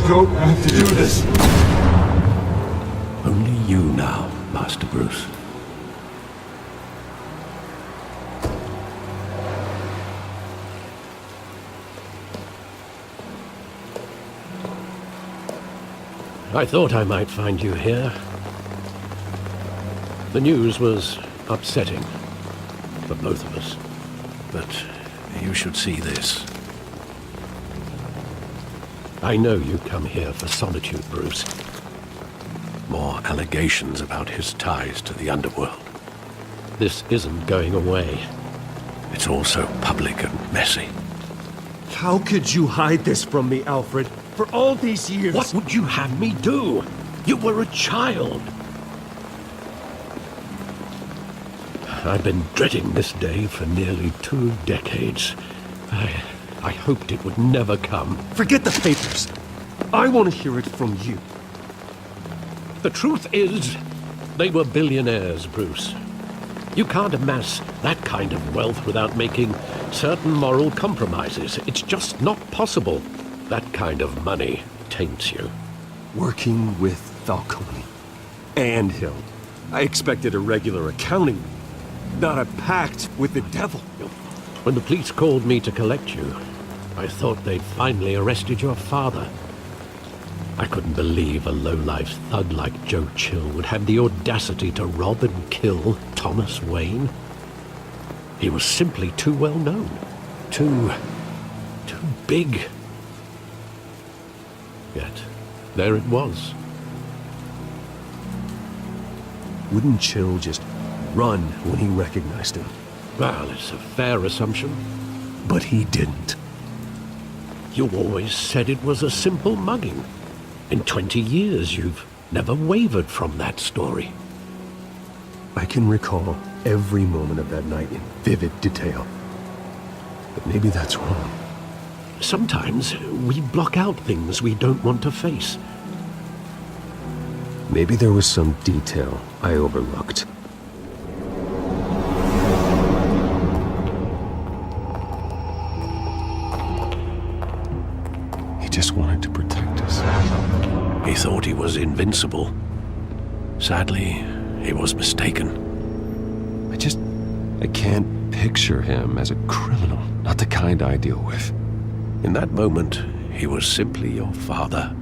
don't have to do this. Only you now, Master Bruce. I thought I might find you here. The news was upsetting for both of us. But you should see this. I know you come here for solitude, Bruce. More allegations about his ties to the underworld. This isn't going away. It's all so public and messy. How could you hide this from me, Alfred? For all these years... What would you have me do? You were a child. I've been dreading this day for nearly 2 decades. I hoped it would never come. Forget the papers. I want to hear it from you. The truth is, they were billionaires, Bruce. You can't amass that kind of wealth without making certain moral compromises. It's just not possible. That kind of money taints you. Working with Falcone and Hill. I expected a regular accounting, not a pact with the devil. When the police called me to collect you, I thought they'd finally arrested your father. I couldn't believe a low-life thug like Joe Chill would have the audacity to rob and kill Thomas Wayne. He was simply too well known. Too big. Yet, there it was. Wouldn't Chill just run when he recognized him? Well, it's a fair assumption. But he didn't. You always said it was a simple mugging. In 20 years, you've never wavered from that story. I can recall every moment of that night in vivid detail. But maybe that's wrong. Sometimes we block out things we don't want to face. Maybe there was some detail I overlooked. He just wanted to protect us. He thought he was invincible. Sadly, he was mistaken. I can't picture him as a criminal, not the kind I deal with. In that moment, he was simply your father.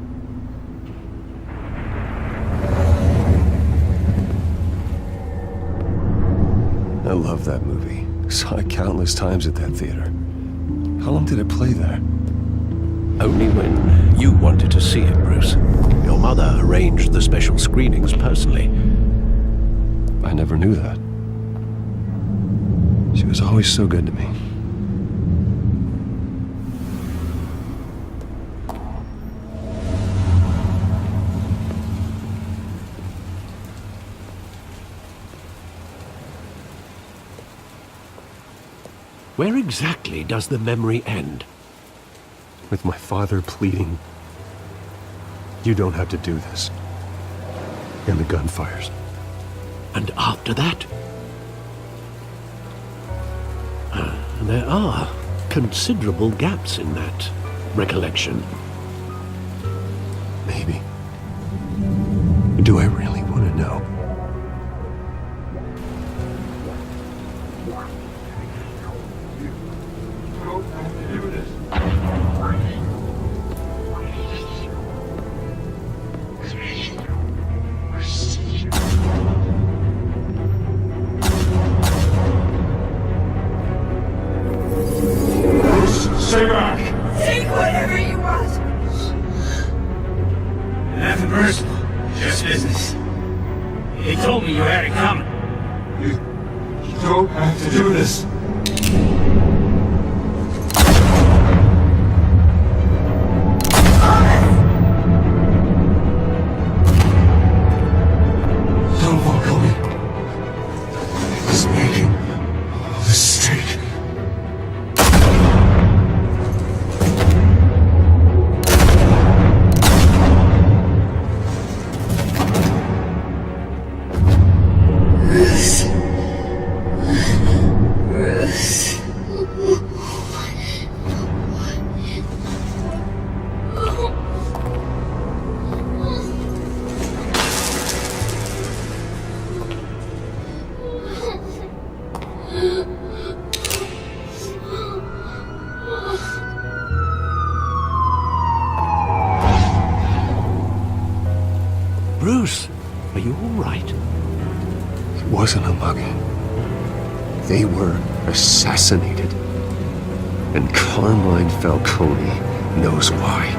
I love that movie. Saw it countless times at that theater. How long did it play there? Only when you wanted to see it, Bruce. Your mother arranged the special screenings personally. I never knew that. She was always so good to me. Where exactly does the memory end? With my father pleading, "You don't have to do this." And the gun fires. And after that? There are considerable gaps in that recollection. Maybe. Do I really want to know? Stay back! Take whatever you want! Nothing personal, just business. He told me you had it coming. You don't have to do this. SunFuKong is making a mistake. Bruce, are you all right? It wasn't a mugging. They were assassinated. And Carmine Falcone knows why.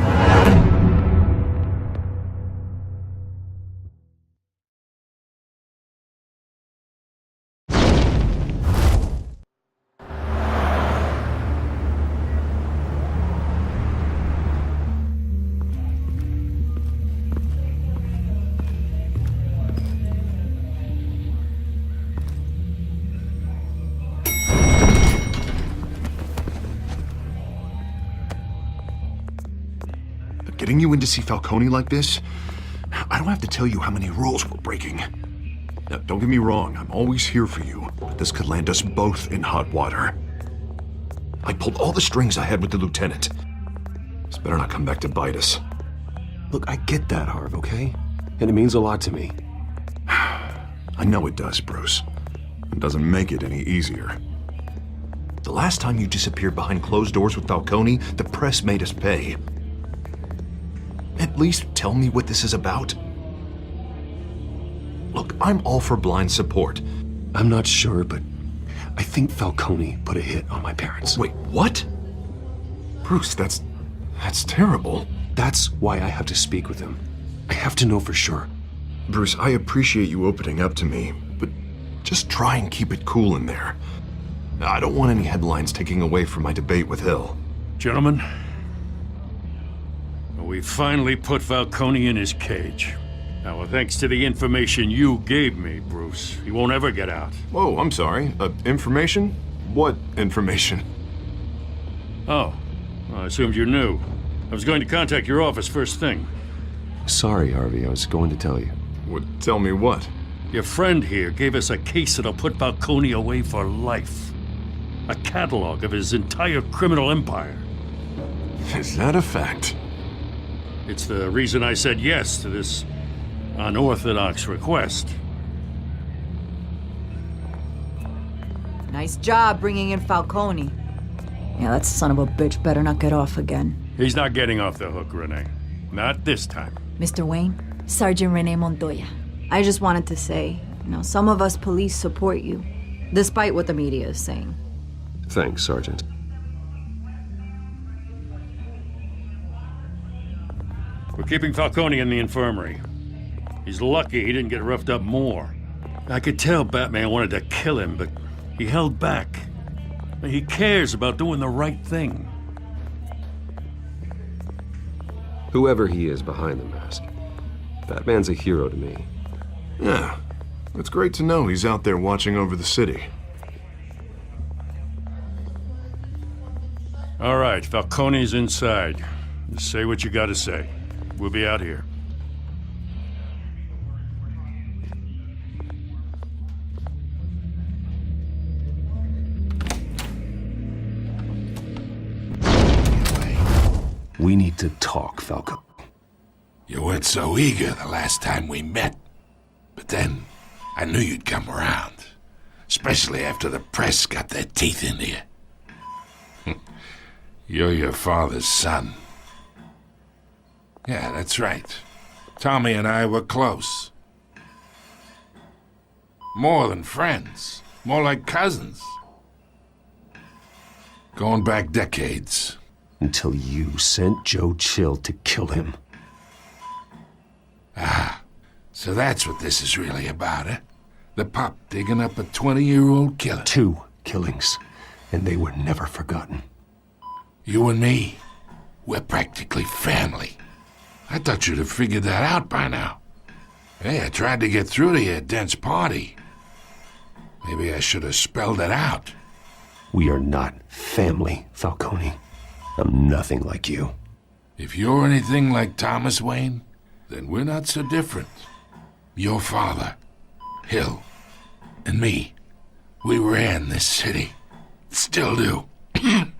Getting you in to see Falcone like this, I don't have to tell you how many rules we're breaking. Now, don't get me wrong, I'm always here for you, but this could land us both in hot water. I pulled all the strings I had with the lieutenant. This better not come back to bite us. Look, I get that, Harv, okay? And it means a lot to me. I know it does, Bruce. It doesn't make it any easier. The last time you disappeared behind closed doors with Falcone, the press made us pay. At least tell me what this is about. Look, I'm all for blind support. I'm not sure, but I think Falcone put a hit on my parents. Wait, what? Bruce, that's terrible. That's why I have to speak with him. I have to know for sure. Bruce, I appreciate you opening up to me, but just try and keep it cool in there. I don't want any headlines taking away from my debate with Hill. Gentlemen, we finally put Falcone in his cage. Now, thanks to the information you gave me, Bruce, he won't ever get out. Whoa, I'm sorry. Information? What information? Oh, well, I assumed you knew. I was going to contact your office first thing. Sorry, Harvey, I was going to tell you. Tell me what? Your friend here gave us a case that'll put Falcone away for life. A catalog of his entire criminal empire. Is that a fact? It's the reason I said yes to this unorthodox request. Nice job bringing in Falcone. Yeah, that son of a bitch better not get off again. He's not getting off the hook, Renee. Not this time. Mr. Wayne, Sergeant Renee Montoya. I just wanted to say, some of us police support you, despite what the media is saying. Thanks, Sergeant. We're keeping Falcone in the infirmary. He's lucky he didn't get roughed up more. I could tell Batman wanted to kill him, but he held back. He cares about doing the right thing. Whoever he is behind the mask, Batman's a hero to me. Yeah, it's great to know he's out there watching over the city. All right, Falcone's inside. Just say what you gotta say. We'll be out here. We need to talk, Falco. You weren't so eager the last time we met. But then, I knew you'd come around. Especially after the press got their teeth into you. You're your father's son. Yeah, that's right. Tommy and I were close. More than friends. More like cousins. Going back decades. Until you sent Joe Chill to kill him. So that's what this is really about, eh? The pup digging up a 20-year-old killer. 2 killings, and they were never forgotten. You and me, we're practically family. I thought you'd have figured that out by now. Hey, I tried to get through to your dense party. Maybe I should have spelled it out. We are not family, Falcone. I'm nothing like you. If you're anything like Thomas Wayne, then we're not so different. Your father, Hill, and me, we ran this city. Still do. God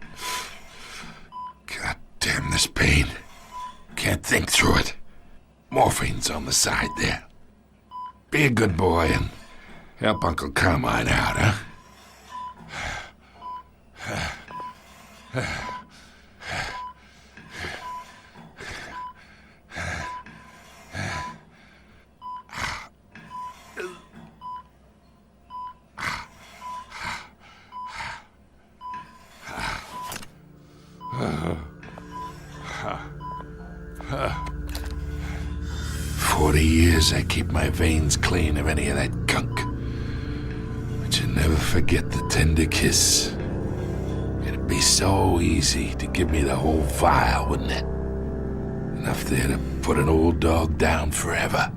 damn this pain. Can't think through it. Morphine's on the side there. Be a good boy and help Uncle Carmine out, huh? 40 years I keep my veins clean of any of that gunk. But you never forget the tender kiss. It'd be so easy to give me the whole vial, wouldn't it? Enough there to put an old dog down forever.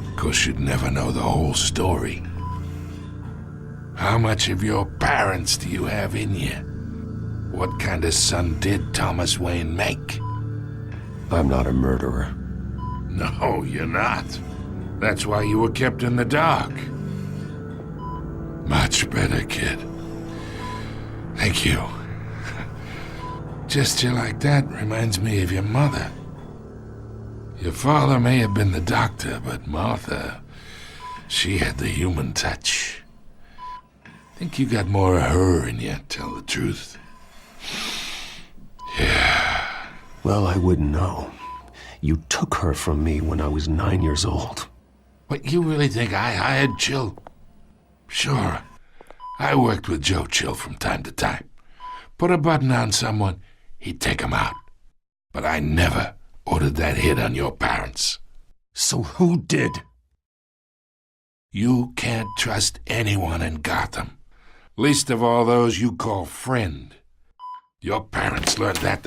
Of course, you'd never know the whole story. How much of your parents do you have in you? What kind of son did Thomas Wayne make? I'm not a murderer. No, you're not. That's why you were kept in the dark. Much better, kid. Thank you. Gesture like that reminds me of your mother. Your father may have been the doctor, but Martha, she had the human touch. Think you got more of her in you, tell the truth. Yeah. Well, I wouldn't know. You took her from me when I was 9 years old. What, you really think I hired Chill? Sure. I worked with Joe Chill from time to time. Put a button on someone, he'd take him out. But I never ordered that hit on your parents. So who did? You can't trust anyone in Gotham. Least of all those you call friend. Your parents learned that.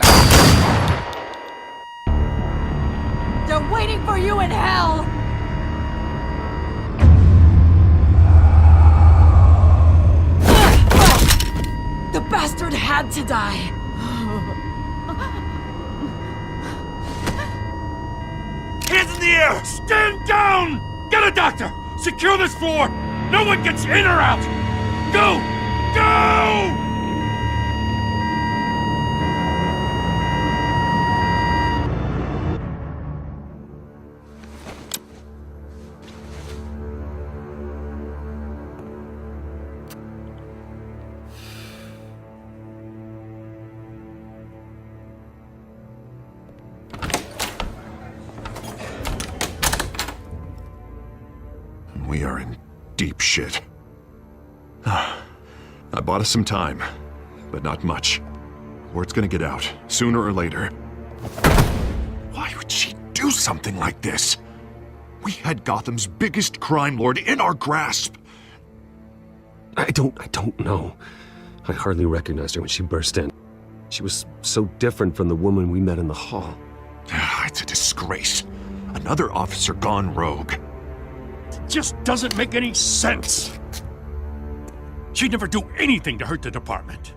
They're waiting for you in hell! The bastard had to die! Hands in the air! Stand down! Get a doctor! Secure this floor! No one gets in or out! Go! Go! We are in deep shit. I bought us some time, but not much. Word's gonna get out, sooner or later. Why would she do something like this? We had Gotham's biggest crime lord in our grasp. I don't know. I hardly recognized her when she burst in. She was so different from the woman we met in the hall. It's a disgrace. Another officer gone rogue. Just doesn't make any sense. She'd never do anything to hurt the department.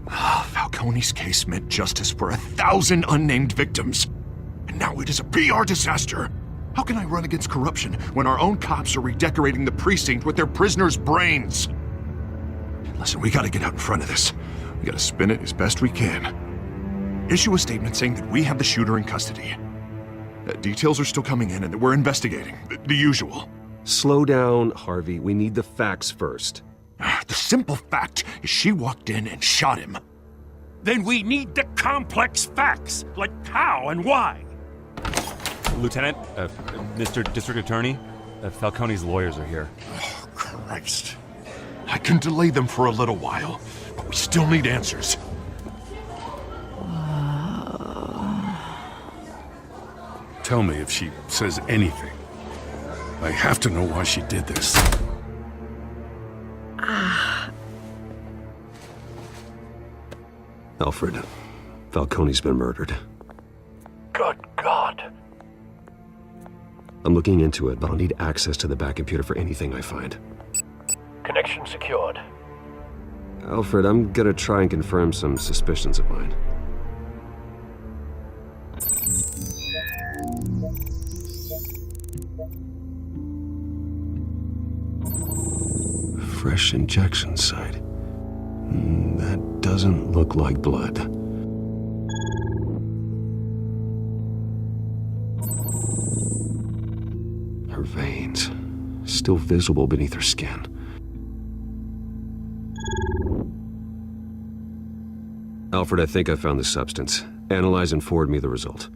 Falcone's case meant justice for 1,000 unnamed victims. And now it is a PR disaster. How can I run against corruption when our own cops are redecorating the precinct with their prisoners' brains? Listen, we gotta get out in front of this. We gotta spin it as best we can. Issue a statement saying that we have the shooter in custody. Details are still coming in and that we're investigating. The usual. Slow down, Harvey. We need the facts first. The simple fact is she walked in and shot him. Then we need the complex facts, like how and why. Lieutenant, Mr. District Attorney, Falcone's lawyers are here. Oh, Christ. I can delay them for a little while, but we still need answers. Tell me if she says anything. I have to know why she did this. Alfred, Falcone's been murdered. Good God. I'm looking into it, but I'll need access to the back computer for anything I find. Connection secured. Alfred, I'm gonna try and confirm some suspicions of mine. Fresh injection site. That doesn't look like blood. Her veins, still visible beneath her skin. Alfred, I think I found the substance. Analyze and forward me the result.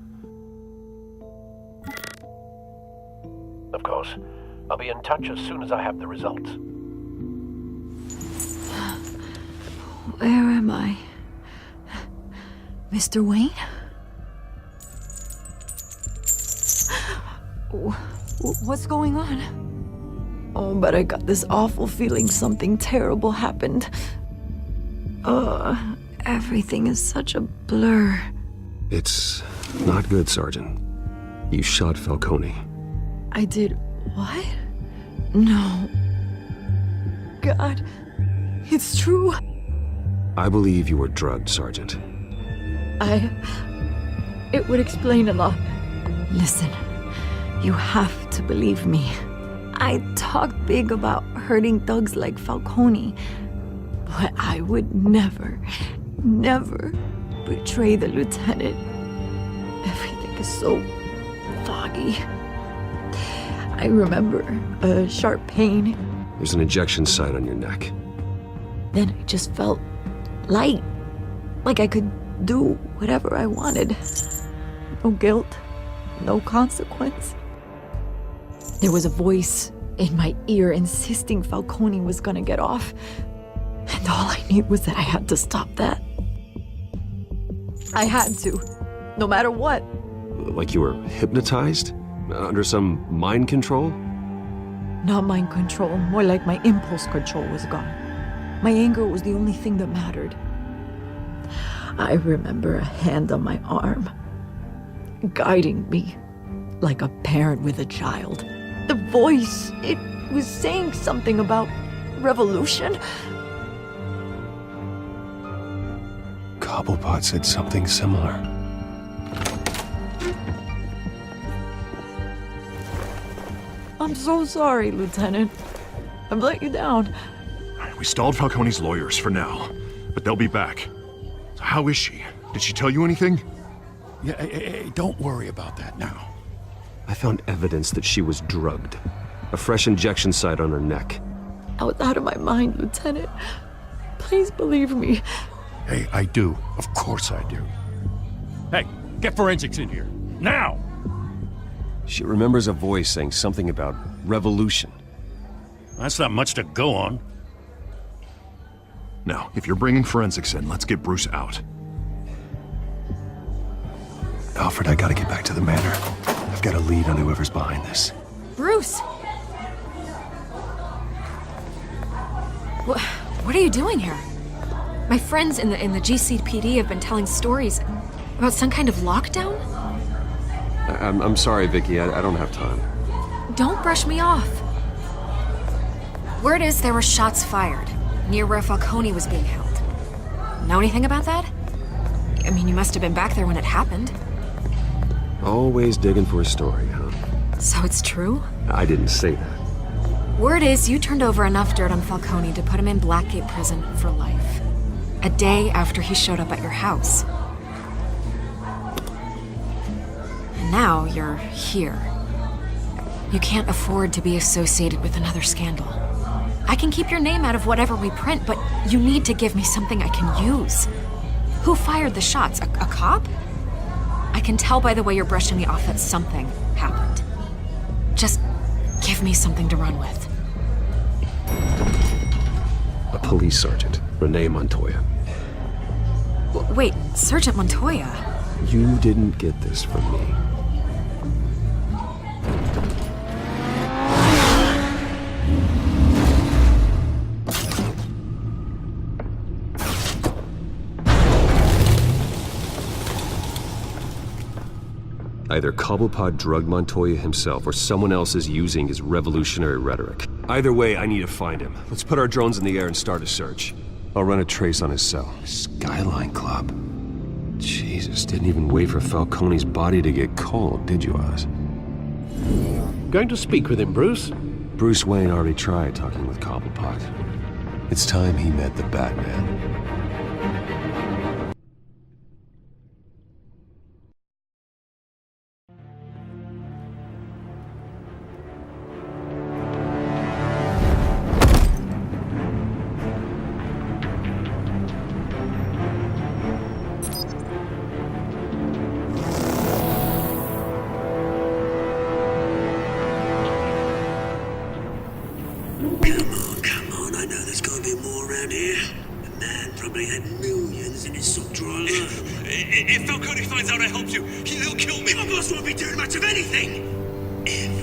Of course. I'll be in touch as soon as I have the results. Where am I? Mr. Wayne? What's going on? Oh, but I got this awful feeling something terrible happened. Everything is such a blur. It's not good, Sergeant. You shot Falcone. I did what? No. God, it's true. I believe you were drugged, Sergeant. It would explain a lot. Listen, you have to believe me. I talk big about hurting thugs like Falcone, but I would never betray the lieutenant. Everything is so foggy. I remember a sharp pain. There's an injection site on your neck. Then I just felt light, like I could do whatever I wanted. No guilt, no consequence. There was a voice in my ear insisting Falcone was gonna get off. And all I knew was that I had to stop that. I had to, no matter what. Like you were hypnotized? Under some mind control? Not mind control, more like my impulse control was gone. My anger was the only thing that mattered. I remember a hand on my arm, guiding me like a parent with a child. The voice, it was saying something about revolution. Cobblepot said something similar. I'm so sorry, Lieutenant. I've let you down. We stalled Falcone's lawyers for now, but they'll be back. So how is she? Did she tell you anything? Yeah, hey, don't worry about that now. I found evidence that she was drugged. A fresh injection site on her neck. I was out of my mind, Lieutenant. Please believe me. Hey, I do. Of course I do. Hey, get forensics in here. Now! She remembers a voice saying something about revolution. That's not much to go on. Now, if you're bringing forensics in, let's get Bruce out. Alfred, I gotta get back to the manor. I've got a lead on whoever's behind this. Bruce! What are you doing here? My friends in the GCPD have been telling stories about some kind of lockdown? I'm sorry, Vicky. I don't have time. Don't brush me off. Word is there were shots fired near where Falcone was being held. Know anything about that? I mean, you must have been back there when it happened. Always digging for a story, huh? So it's true? I didn't say that. Word is you turned over enough dirt on Falcone to put him in Blackgate Prison for life. A day after he showed up at your house. And now you're here. You can't afford to be associated with another scandal. I can keep your name out of whatever we print, but you need to give me something I can use. Who fired the shots? A cop? I can tell by the way you're brushing me off that something happened. Just give me something to run with. A police sergeant, Renee Montoya. Wait, Sergeant Montoya? You didn't get this from me. Either Cobblepot drugged Montoya himself, or someone else is using his revolutionary rhetoric. Either way, I need to find him. Let's put our drones in the air and start a search. I'll run a trace on his cell. Skyline Club. Jesus, didn't even wait for Falcone's body to get cold, did you, Oz? Going to speak with him, Bruce? Bruce Wayne already tried talking with Cobblepot. It's time he met the Batman. Come on, I know there's gotta be more around here. The man probably had millions in his sock drawer alone. If Falcone finds out I helped you, he'll kill me. Your boss won't be doing much of anything. If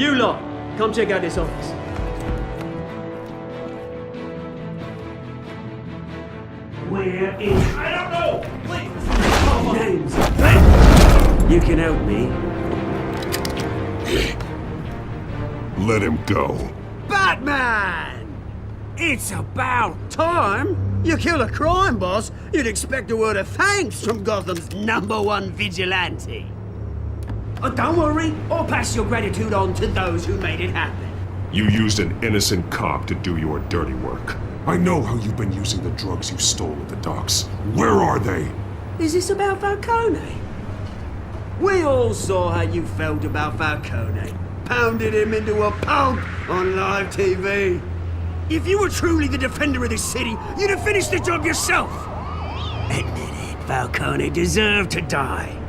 You lot, come check out this office. Where is... I don't know! Please! Names. You can help me. Let him go. Batman! It's about time! You kill a crime boss, you'd expect a word of thanks from Gotham's #1 vigilante. Oh, don't worry, I'll pass your gratitude on to those who made it happen. You used an innocent cop to do your dirty work. I know how you've been using the drugs you stole at the docks. Where are they? Is this about Falcone? We all saw how you felt about Falcone. Pounded him into a pulp on live TV. If you were truly the defender of this city, you'd have finished the job yourself. Admit it, Falcone deserved to die.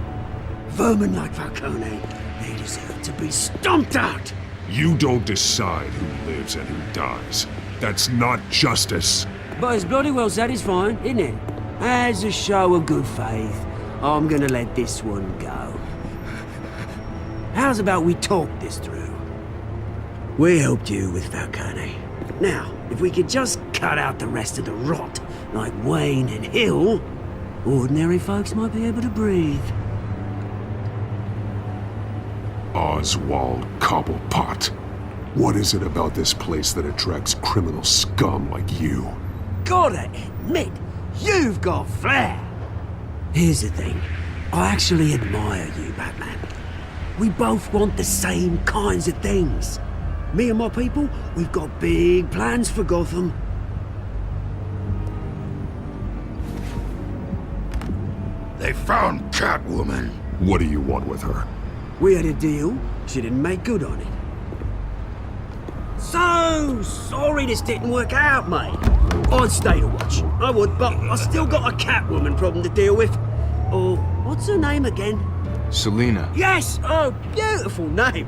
Vermin like Falcone, they deserve to be stomped out. You don't decide who lives and who dies. That's not justice. But it's bloody well satisfying, isn't it? As a show of good faith, I'm gonna let this one go. How's about we talk this through? We helped you with Falcone. Now, if we could just cut out the rest of the rot, like Wayne and Hill, ordinary folks might be able to breathe. Oswald Cobblepot. What is it about this place that attracts criminal scum like you? Gotta admit, you've got flair. Here's the thing. I actually admire you, Batman. We both want the same kinds of things. Me and my people, we've got big plans for Gotham. They found Catwoman. What do you want with her? We had a deal. She didn't make good on it. So sorry this didn't work out, mate. I'd stay to watch. I would, but I still got a Catwoman problem to deal with. Oh, what's her name again? Selina. Yes! Oh, beautiful name.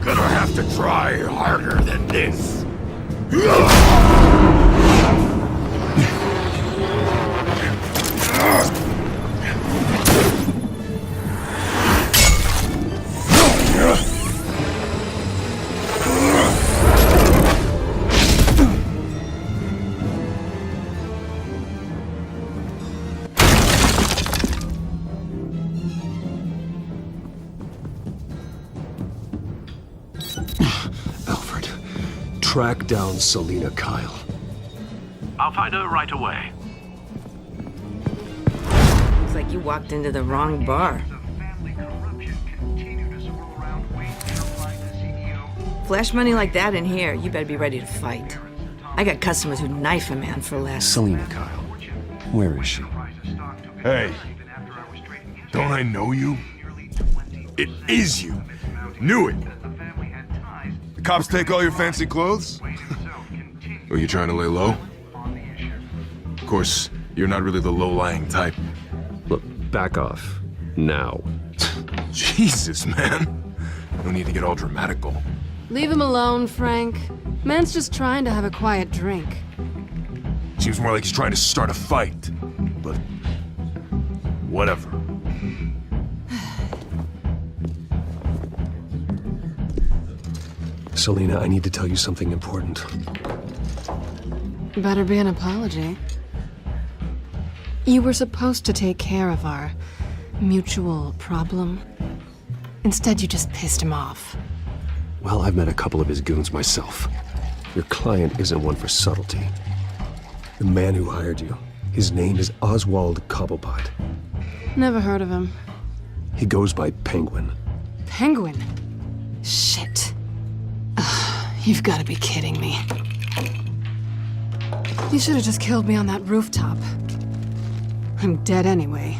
Gonna have to try harder than this. Alfred, track down Selina Kyle. I'll find her right away. Looks like you walked into the wrong bar. Flash money like that in here, you better be ready to fight. I got customers who'd knife a man for less. Selina Kyle. Where is she? Hey. Don't I know you? It is you. Knew it. The cops take all your fancy clothes? Are you trying to lay low? Of course, you're not really the low-lying type. Look, back off. Now. Jesus, man. No need to get all dramatical. Leave him alone, Frank. Man's just trying to have a quiet drink. Seems more like he's trying to start a fight. But... whatever. Selina, I need to tell you something important. Better be an apology. You were supposed to take care of our mutual problem. Instead, you just pissed him off. Well, I've met a couple of his goons myself. Your client isn't one for subtlety. The man who hired you, his name is Oswald Cobblepot. Never heard of him. He goes by Penguin. Penguin? Shit. Ugh, you've got to be kidding me. You should have just killed me on that rooftop. I'm dead anyway.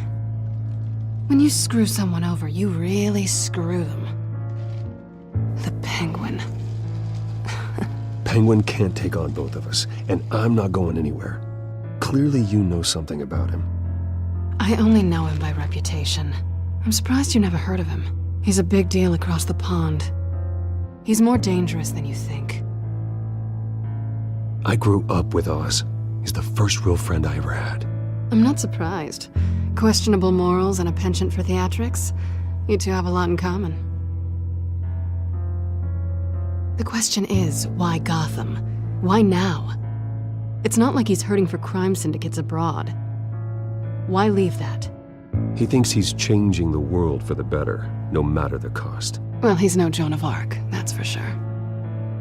When you screw someone over, you really screw them. The Penguin. Penguin can't take on both of us, and I'm not going anywhere. Clearly you know something about him. I only know him by reputation. I'm surprised you never heard of him. He's a big deal across the pond. He's more dangerous than you think. I grew up with Oz. He's the first real friend I ever had. I'm not surprised. Questionable morals and a penchant for theatrics. You two have a lot in common. The question is, why Gotham? Why now? It's not like he's hurting for crime syndicates abroad. Why leave that? He thinks he's changing the world for the better, no matter the cost. Well, he's no Joan of Arc, that's for sure.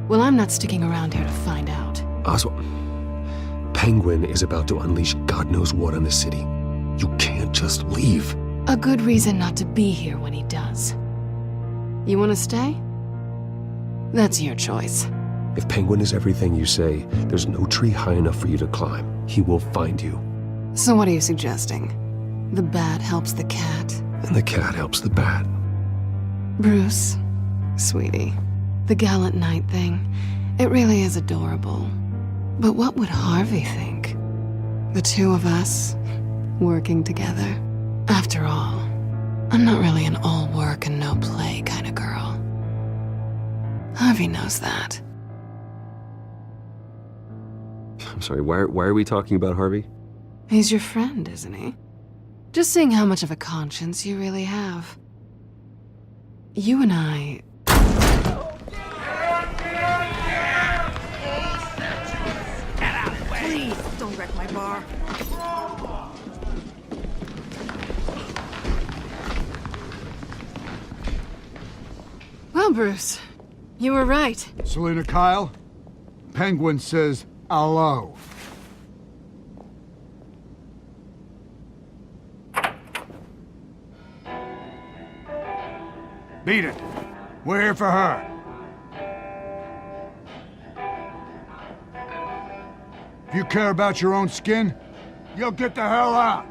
Well, I'm not sticking around here to find out. Oswald, Penguin is about to unleash God knows what on the city. You can't just leave. A good reason not to be here when he does. You want to stay? That's your choice. If Penguin is everything you say, there's no tree high enough for you to climb. He will find you. So what are you suggesting? The bat helps the cat? And the cat helps the bat. Bruce, sweetie, the gallant knight thing, it really is adorable. But what would Harvey think? The two of us, working together? After all, I'm not really an all work and no play kind of girl. Harvey knows that. I'm sorry, why are we talking about Harvey? He's your friend, isn't he? Just seeing how much of a conscience you really have. You and I... Please, don't wreck my bar. Well, Bruce, you were right. Selina Kyle, Penguin says hello. Beat it. We're here for her. If you care about your own skin, you'll get the hell out.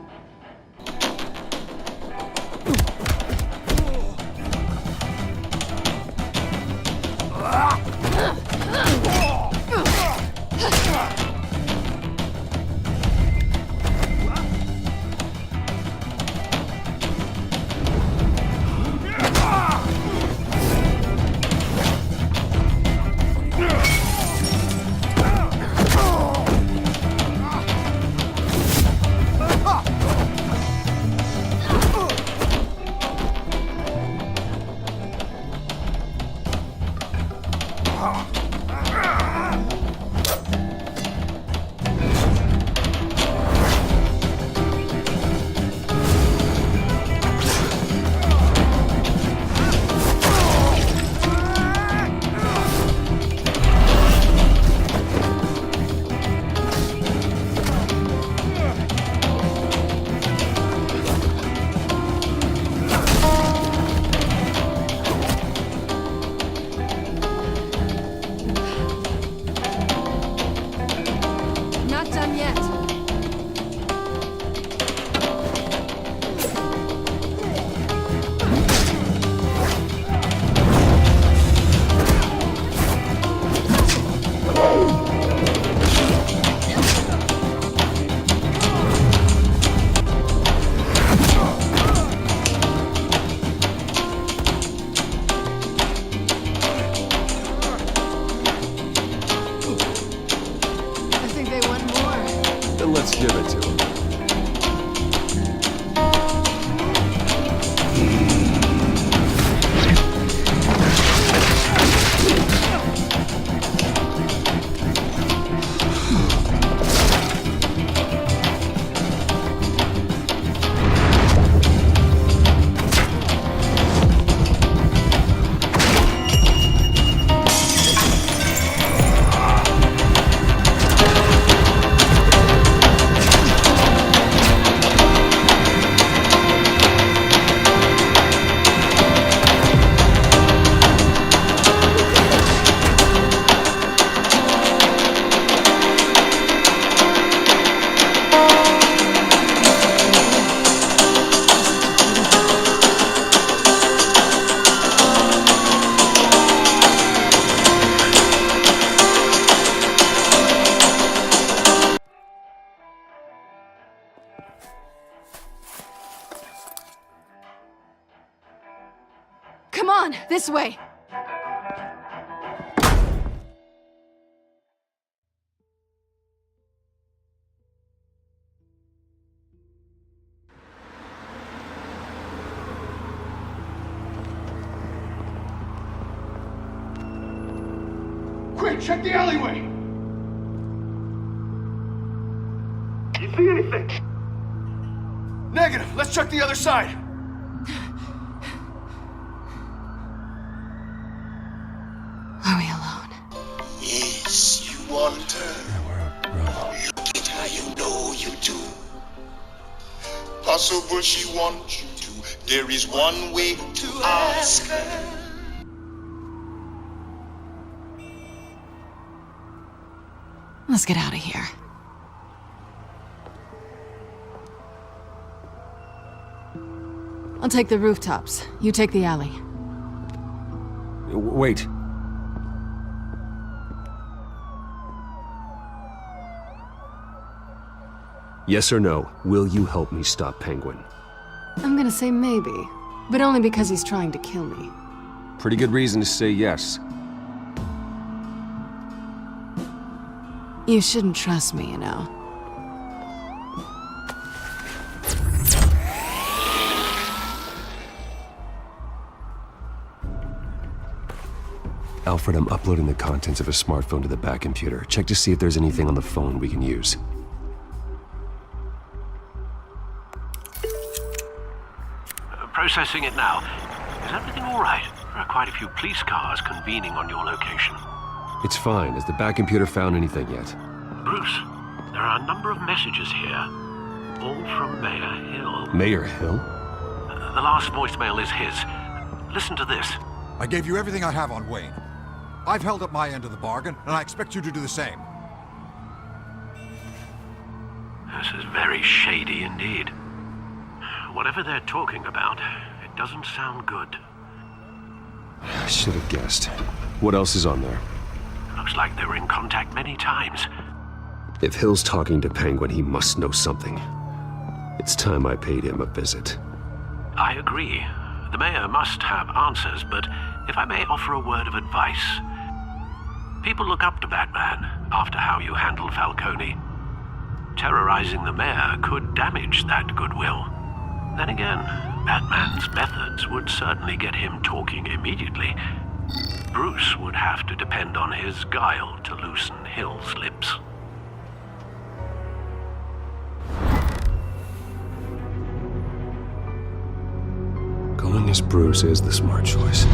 Come on, this way. Quick, check the alleyway! You see anything? Negative. Let's check the other side. Are we alone? Yes, you want her. Look at how you know you do. Possible she wants you to. There is one way to ask her. Let's get out of here. I'll take the rooftops. You take the alley. Wait. Yes or no, will you help me stop Penguin? I'm gonna say maybe, but only because he's trying to kill me. Pretty good reason to say yes. You shouldn't trust me, you know. Alfred, I'm uploading the contents of a smartphone to the back computer. Check to see if there's anything on the phone we can use. Processing it now. Is everything all right? There are quite a few police cars convening on your location. It's fine. Has the back computer found anything yet? Bruce, there are a number of messages here, all from Mayor Hill. Mayor Hill? The last voicemail is his. Listen to this. I gave you everything I have on Wayne. I've held up my end of the bargain, and I expect you to do the same. This is very shady indeed. Whatever they're talking about, it doesn't sound good. I should have guessed. What else is on there? Looks like they were in contact many times. If Hill's talking to Penguin, he must know something. It's time I paid him a visit. I agree. The mayor must have answers, but if I may offer a word of advice. People look up to Batman after how you handled Falcone. Terrorizing the mayor could damage that goodwill. Then again, Batman's methods would certainly get him talking immediately. Bruce would have to depend on his guile to loosen Hill's lips. Going as Bruce is the smart choice.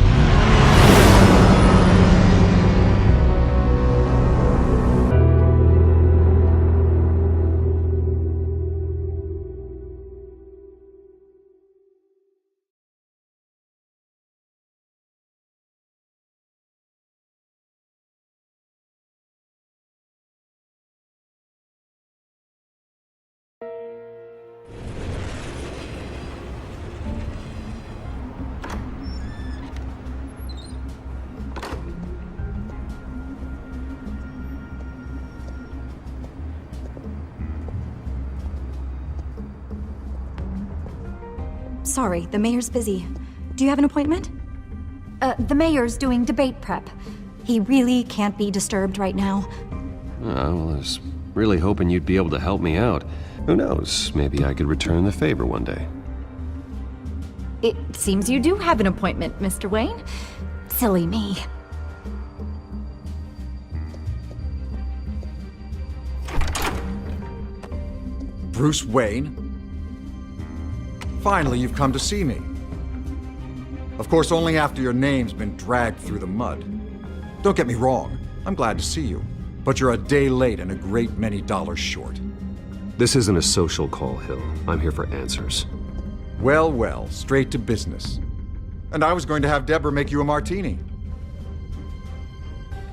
Sorry, the mayor's busy. Do you have an appointment? The mayor's doing debate prep. He really can't be disturbed right now. Oh, I was really hoping you'd be able to help me out. Who knows, maybe I could return the favor one day. It seems you do have an appointment, Mr. Wayne. Silly me. Bruce Wayne? Finally, you've come to see me. Of course, only after your name's been dragged through the mud. Don't get me wrong, I'm glad to see you. But you're a day late and a great many dollars short. This isn't a social call, Hill. I'm here for answers. Well, well, straight to business. And I was going to have Deborah make you a martini.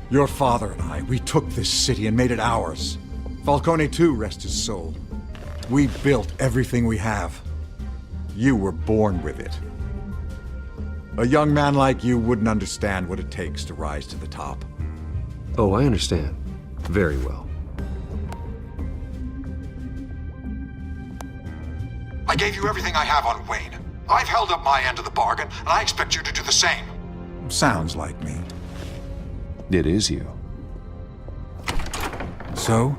Your father and I, we took this city and made it ours. Falcone too, rest his soul. We built everything we have. You were born with it. A young man like you wouldn't understand what it takes to rise to the top. Oh, I understand. Very well. I gave you everything I have on Wayne. I've held up my end of the bargain, and I expect you to do the same. Sounds like me. It is you. So,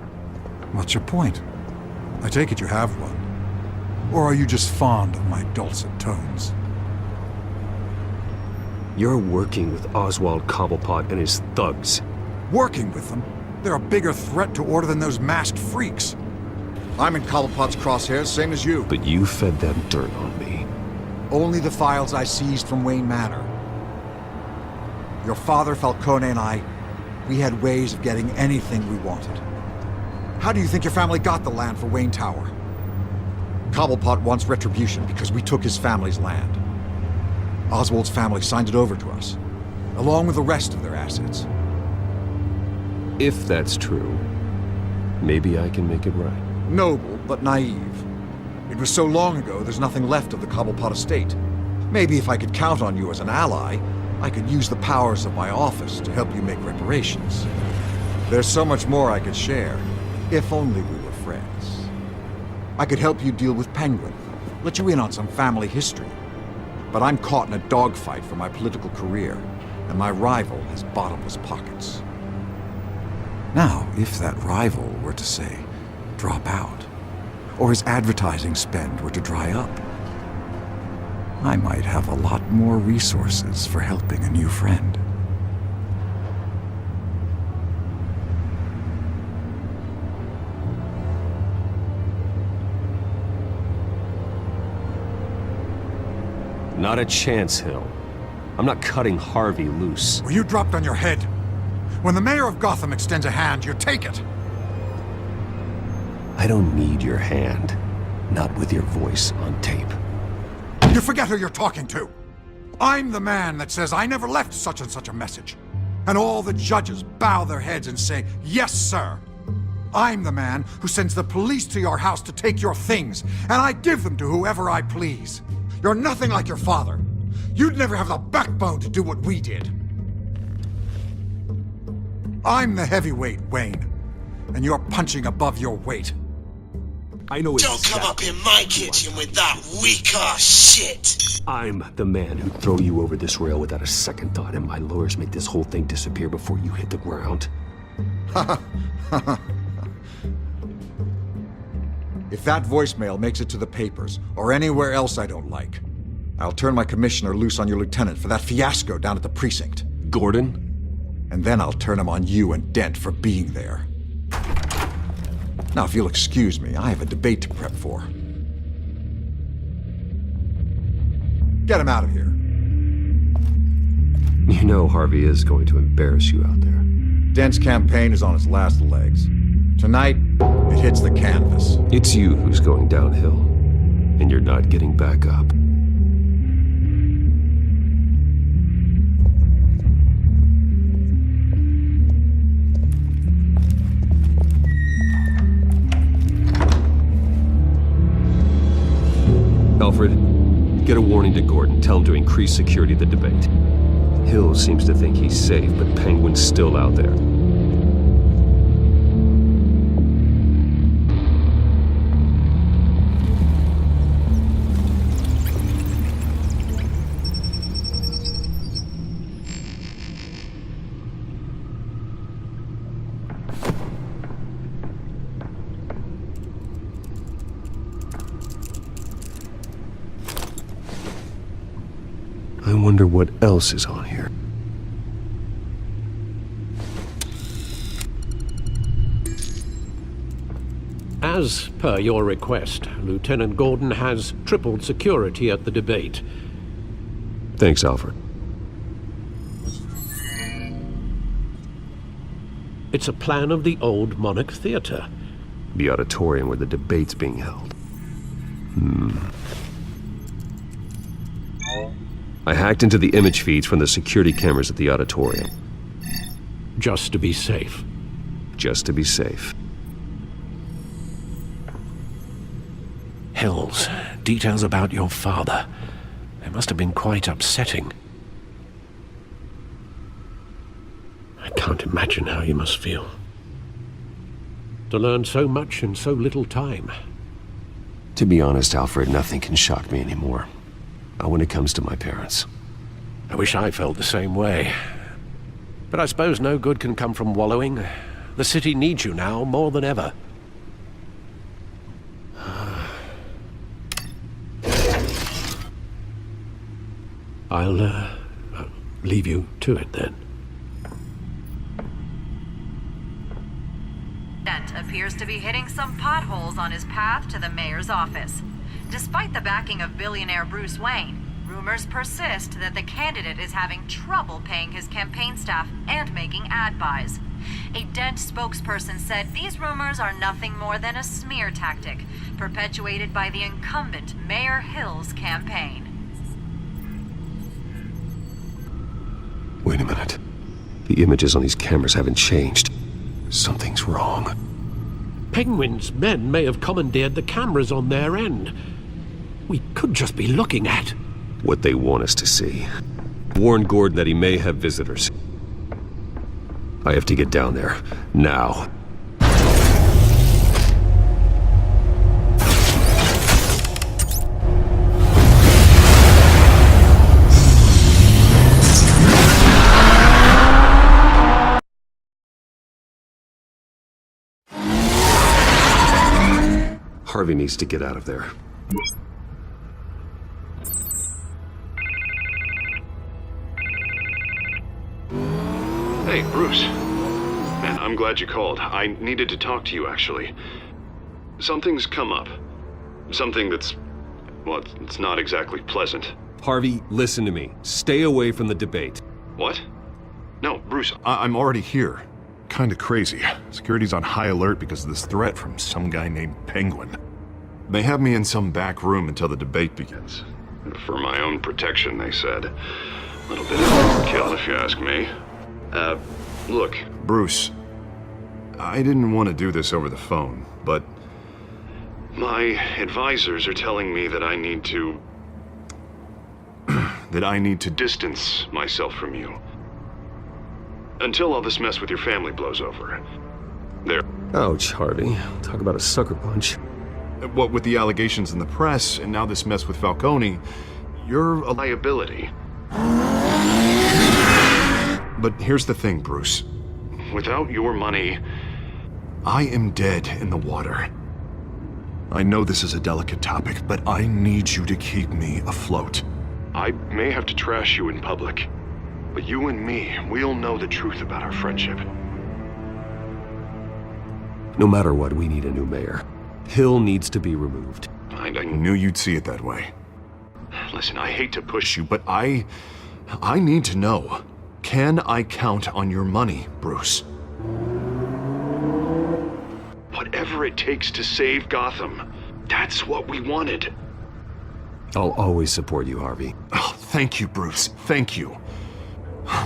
what's your point? I take it you have one. Or are you just fond of my dulcet tones? You're working with Oswald Cobblepot and his thugs. Working with them? They're a bigger threat to order than those masked freaks. I'm in Cobblepot's crosshairs, same as you. But you fed them dirt on me. Only the files I seized from Wayne Manor. Your father, Falcone, and I, we had ways of getting anything we wanted. How do you think your family got the land for Wayne Tower? Cobblepot wants retribution because we took his family's land. Oswald's family signed it over to us, along with the rest of their assets. If that's true, maybe I can make it right. Noble, but naive. It was so long ago, there's nothing left of the Cobblepot estate. Maybe if I could count on you as an ally, I could use the powers of my office to help you make reparations. There's so much more I could share, if only we were friends. I could help you deal with Penguin, let you in on some family history. But I'm caught in a dogfight for my political career, and my rival has bottomless pockets. Now, if that rival were to say, drop out, or his advertising spend were to dry up, I might have a lot more resources for helping a new friend. Not a chance, Hill. I'm not cutting Harvey loose. Were you dropped on your head? When the mayor of Gotham extends a hand, you take it! I don't need your hand. Not with your voice on tape. You forget who you're talking to! I'm the man that says I never left such and such a message. And all the judges bow their heads and say, yes, sir. I'm the man who sends the police to your house to take your things, and I give them to whoever I please. You're nothing like your father. You'd never have the backbone to do what we did. I'm the heavyweight, Wayne, and you're punching above your weight. I know Don't come up in my kitchen with that weak-ass shit! I'm the man who'd throw you over this rail without a second thought, and my lawyers make this whole thing disappear before you hit the ground. If that voicemail makes it to the papers, or anywhere else I don't like, I'll turn my commissioner loose on your lieutenant for that fiasco down at the precinct. Gordon? And then I'll turn him on you and Dent for being there. Now, if you'll excuse me, I have a debate to prep for. Get him out of here. You know Harvey is going to embarrass you out there. Dent's campaign is on its last legs. Tonight, it hits the canvas. It's you who's going downhill, and you're not getting back up. Alfred, get a warning to Gordon. Tell him to increase security at the debate. Hill seems to think he's safe, but Penguin's still out there. I wonder what else is on here. As per your request, Lieutenant Gordon has tripled security at the debate. Thanks, Alfred. It's a plan of the old Monarch Theater. The auditorium where the debate's being held. I hacked into the image feeds from the security cameras at the auditorium. Just to be safe. Just to be safe. Hills, details about your father. They must have been quite upsetting. I can't imagine how you must feel. To learn so much in so little time. To be honest, Alfred, nothing can shock me anymore. Not when it comes to my parents. I wish I felt the same way. But I suppose no good can come from wallowing. The city needs you now more than ever. I'll leave you to it then. Dent appears to be hitting some potholes on his path to the mayor's office. Despite the backing of billionaire Bruce Wayne, rumors persist that the candidate is having trouble paying his campaign staff and making ad buys. A Dent spokesperson said these rumors are nothing more than a smear tactic, perpetuated by the incumbent Mayor Hill's campaign. Wait a minute. The images on these cameras haven't changed. Something's wrong. Penguin's men may have commandeered the cameras on their end. We could just be looking at what they want us to see. Warn Gordon that he may have visitors. I have to get down there, now. Harvey needs to get out of there. Hey, Bruce. Man, I'm glad you called. I needed to talk to you, actually. Something's come up. Something that's... well, it's not exactly pleasant. Harvey, listen to me. Stay away from the debate. What? No, Bruce, I'm already here. Kinda crazy. Security's on high alert because of this threat from some guy named Penguin. They have me in some back room until the debate begins. For my own protection, they said. A little bit of overkill, if you ask me. Look, Bruce, I didn't want to do this over the phone, but my advisors are telling me that I need to... that I need to distance myself from you. Until all this mess with your family blows over. There. Ouch, Harvey. Talk about a sucker punch. What with the allegations in the press, and now this mess with Falcone, you're a liability. But here's the thing, Bruce. Without your money, I am dead in the water. I know this is a delicate topic, but I need you to keep me afloat. I may have to trash you in public, but you and me, we'll know the truth about our friendship. No matter what, we need a new mayor. Hill needs to be removed. I knew you'd see it that way. Listen, I hate to push you, but I need to know. Can I count on your money, Bruce? Whatever it takes to save Gotham, that's what we wanted. I'll always support you, Harvey. Oh, thank you, Bruce. Thank you.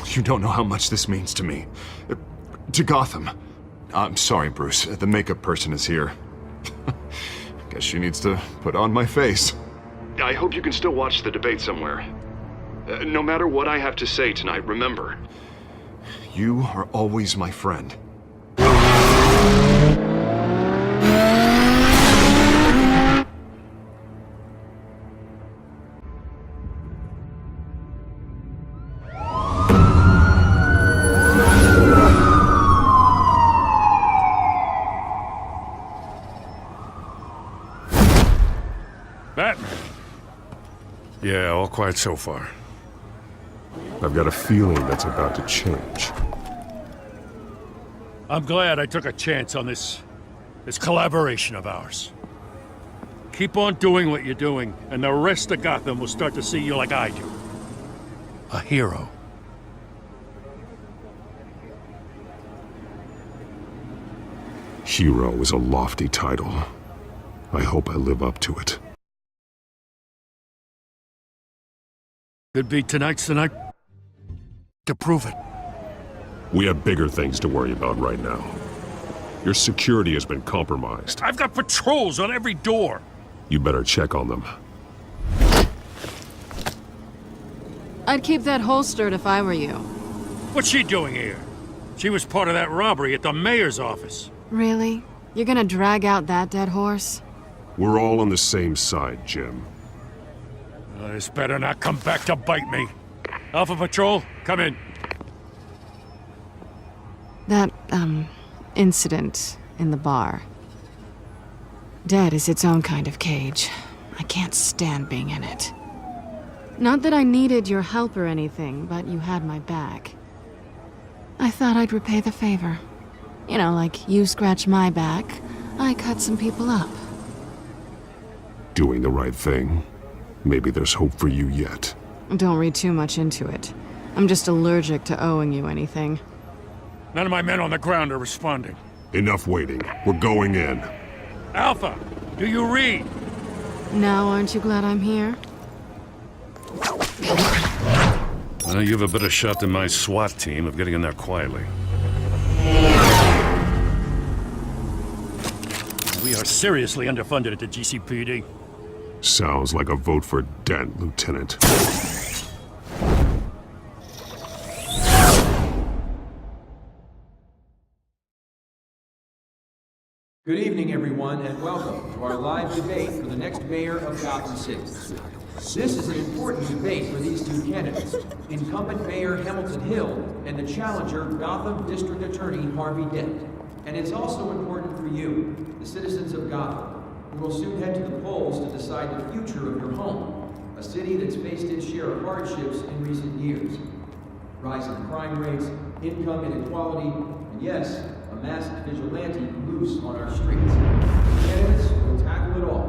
You don't know how much this means to me. To Gotham. I'm sorry, Bruce. The makeup person is here. Guess she needs to put on my face. I hope you can still watch the debate somewhere. No matter what I have to say tonight, remember, you are always my friend. Batman. Yeah, all quiet so far. I've got a feeling that's about to change. I'm glad I took a chance on this collaboration of ours. Keep on doing what you're doing, and the rest of Gotham will start to see you like I do. A hero. Hero is a lofty title. I hope I live up to it. Could be tonight's the night to prove it. We have bigger things to worry about right now. Your security has been compromised. I've got patrols on every door. You better check on them. I'd keep that holstered if I were you. What's she doing here? She was part of that robbery at the mayor's office. Really? You're gonna drag out that dead horse? We're all on the same side, Jim. This better not come back to bite me. Alpha Patrol, come in. That, incident in the bar. Dead is its own kind of cage. I can't stand being in it. Not that I needed your help or anything, but you had my back. I thought I'd repay the favor. You know, like you scratch my back, I cut some people up. Doing the right thing. Maybe there's hope for you yet. Don't read too much into it. I'm just allergic to owing you anything. None of my men on the ground are responding. Enough waiting. We're going in. Alpha, do you read? Now aren't you glad I'm here? Well, you have a better shot than my SWAT team of getting in there quietly. We are seriously underfunded at the GCPD. Sounds like a vote for Dent, Lieutenant. Good evening, everyone, and welcome to our live debate for the next mayor of Gotham City. This is an important debate for these two candidates, incumbent Mayor Hamilton Hill and the challenger Gotham District Attorney Harvey Dent. And it's also important for you, the citizens of Gotham, who will soon head to the polls to decide the future of your home, a city that's faced its share of hardships in recent years. Rising crime rates, income inequality, and yes, a masked vigilante loose on our streets. The candidates will tackle it all.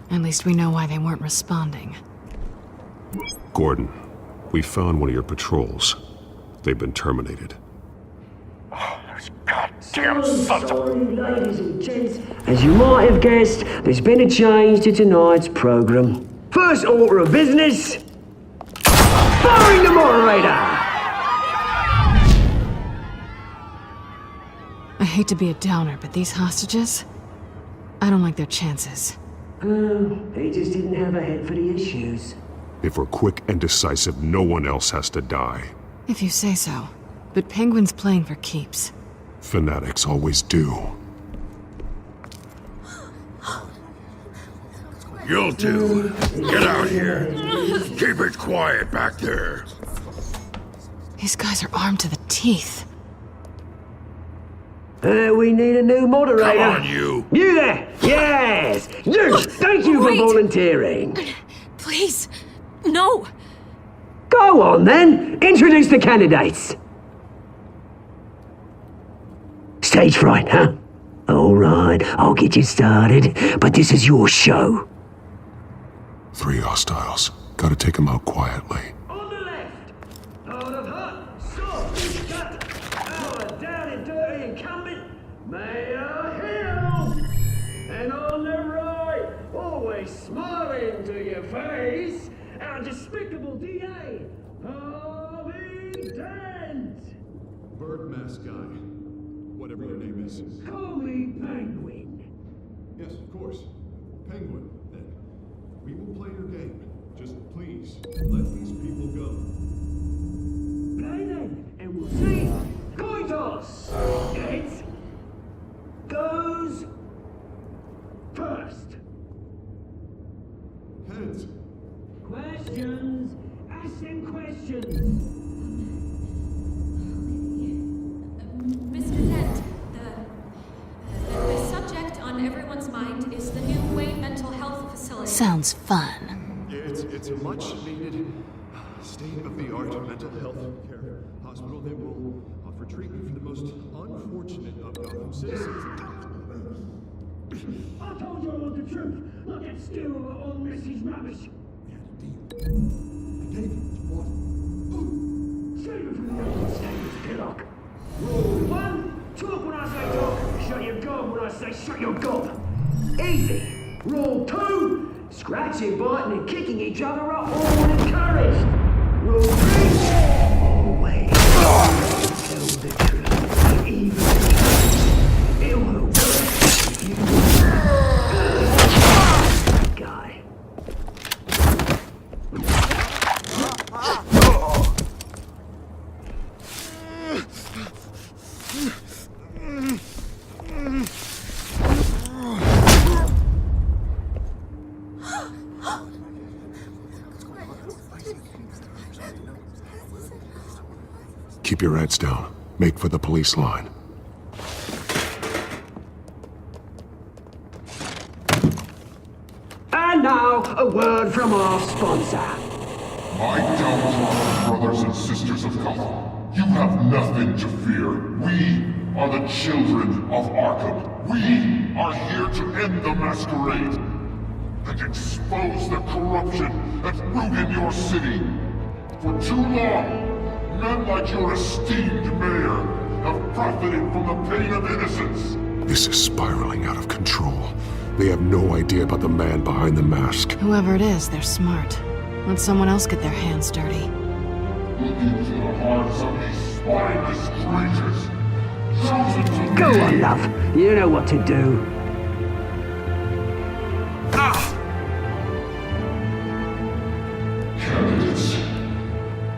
At least we know why they weren't responding. Gordon, we found one of your patrols. They've been terminated. Oh, those goddamn sons of... Ladies and gents, as you might have guessed, there's been a change to tonight's program. First order of business... firing the moderator! I hate to be a downer, but these hostages... I don't like their chances. He just didn't have a head for the issues. If we're quick and decisive, no one else has to die. If you say so. But Penguin's playing for keeps. Fanatics always do. You'll do. Get out here. Keep it quiet back there. These guys are armed to the teeth. We need a new moderator. Come on, you. You there! Yes! You! Thank you for volunteering. Please, no. Go on, then. Introduce the candidates. Stage fright, huh? All right, I'll get you started, but this is your show. 3 hostiles. Gotta take them out quietly. On the left, out of hut, soft, cut, our down and dirty incumbent, Mayor Hill. And on the right, always smiling to your face, our despicable DA, Harvey Dent. Bird mask guy. Whatever your name is. Call me Penguin. Yes, of course. Penguin, then. We will play your game. Just please, let these people go. Play then, and we'll see. Coin toss. Heads goes first. Heads. Questions. Ask them questions. Mr. Dent, the subject on everyone's mind is the new Wayne Mental Health Facility. Sounds fun. It's a much-needed, state-of-the-art mental health care hospital that will offer treatment for the most unfortunate of Gotham citizens. I told you I want the truth, not that still old message rubbish. What? Save it for the old standards, Pillock. Rule 1, talk when I say talk, shut your gob when I say shut your gob. Easy. Rule 2, scratching, biting and kicking each other are all encouraged. Rule 3, always tell the truth, even Keep your heads down. Make for the police line. And now, a word from our sponsor. My downtrodden brothers and sisters of Gotham, you have nothing to fear. We are the children of Arkham. We are here to end the masquerade and expose the corruption that ruined your city. For too long, men like your esteemed mayor have profited from the pain of innocence. This is spiraling out of control. They have no idea about the man behind the mask. Whoever it is, they're smart. Let someone else get their hands dirty. Look into the hearts of these spineless creatures. Chosen to Go lead. on, love. You know what to do. Candidates,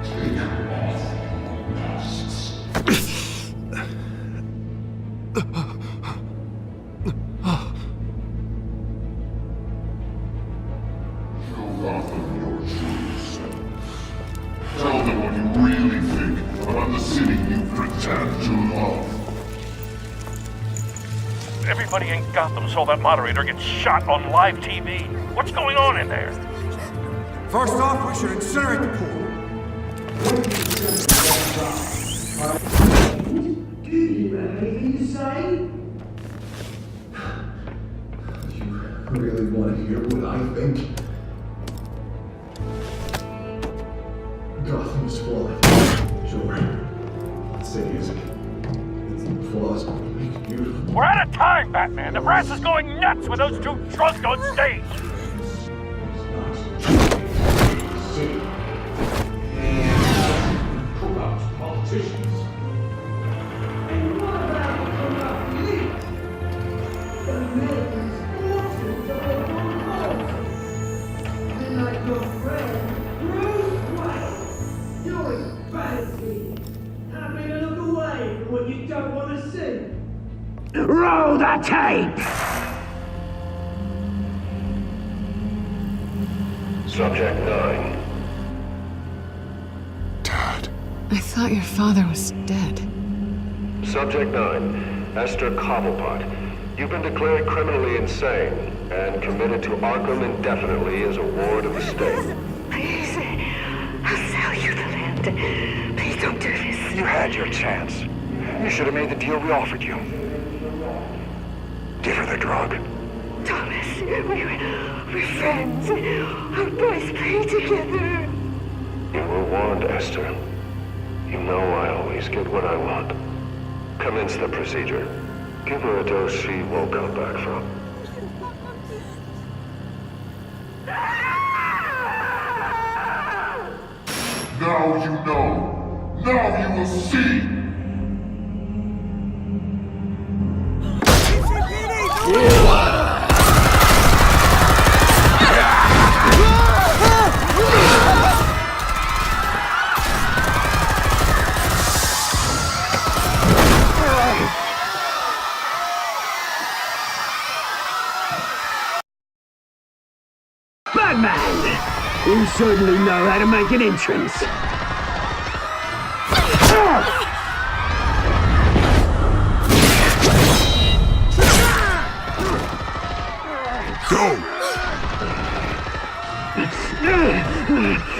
take off your masks. Show Gotham your true self. Tell them what you really think about the city you pretend to love. Everybody in Gotham saw that moderator get shot on live TV. What's going on in there? First off, we should incinerate the pool. Do you have anything to say? You really want to hear what I think? Gotham is falling. Sure. The city is. Its flaws make it beautiful. We're out of time, Batman. The press is going nuts with those two drunks on stage. Corrupt politicians. And what about the corrupt elite? The millions, fortunes of the world. And like your friend, Bruce Wayne, you're embarrassing. Happy to look away from what you don't want to see. Roll the tape! Subject 9. I thought your father was dead. Subject 9. Esther Cobblepot. You've been declared criminally insane and committed to Arkham indefinitely as a ward of the state. Please, I'll sell you the land. Please don't do this. You had your chance. You should have made the deal we offered you. Give her the drug. Thomas, we're friends. Our boys play together. You were warned, Esther. You know I always get what I want. Commence the procedure. Give her a dose she won't come back from. Now you know. Now you will see. Batman! You certainly know how to make an entrance. Go!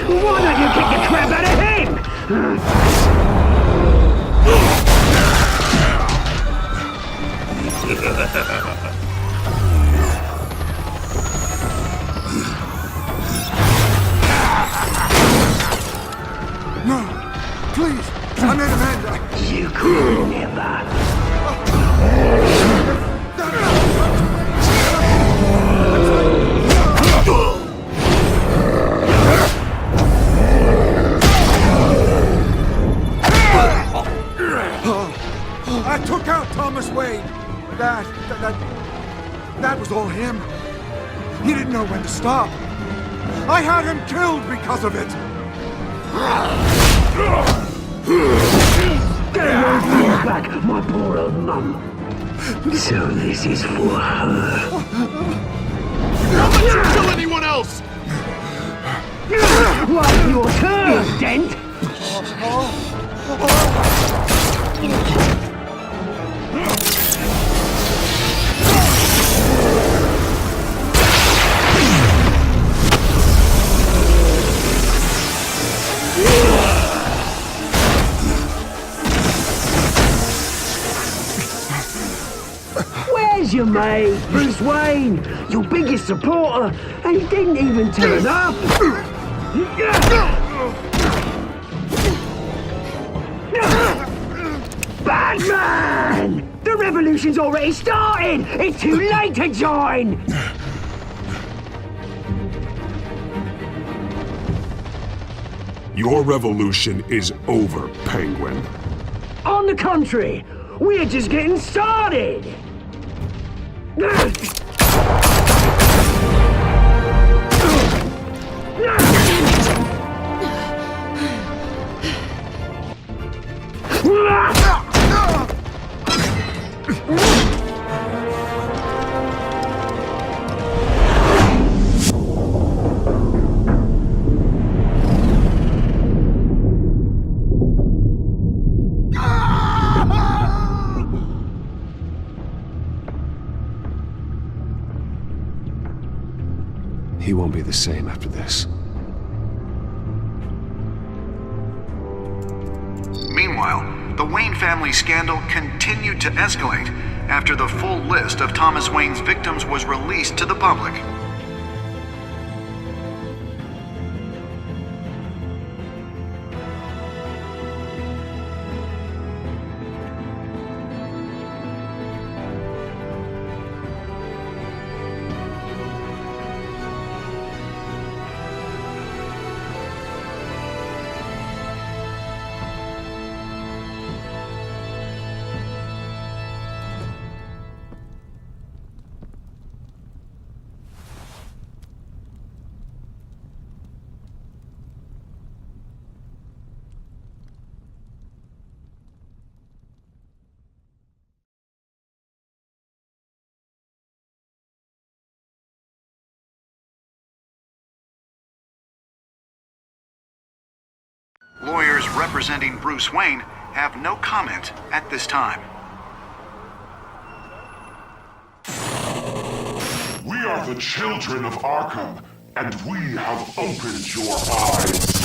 Why don't you kick the crap out of him? No, please, I made Amanda. You could never. I took out Thomas Wayne. That was all him. He didn't know when to stop. I had him killed because of it. Get your back, my poor old mum. So this is for her. Don't let you kill anyone else! What's your turn, Dent? Where's your mate, Bruce Wayne? Your biggest supporter, and he didn't even turn up. Batman! The revolution's already started! It's too late to join! Your revolution is over, Penguin. On the contrary, we're just getting started! He won't be the same after this. Meanwhile, the Wayne family scandal continued to escalate after the full list of Thomas Wayne's victims was released to the public. Lawyers representing Bruce Wayne have no comment at this time. We are the children of Arkham, and we have opened your eyes.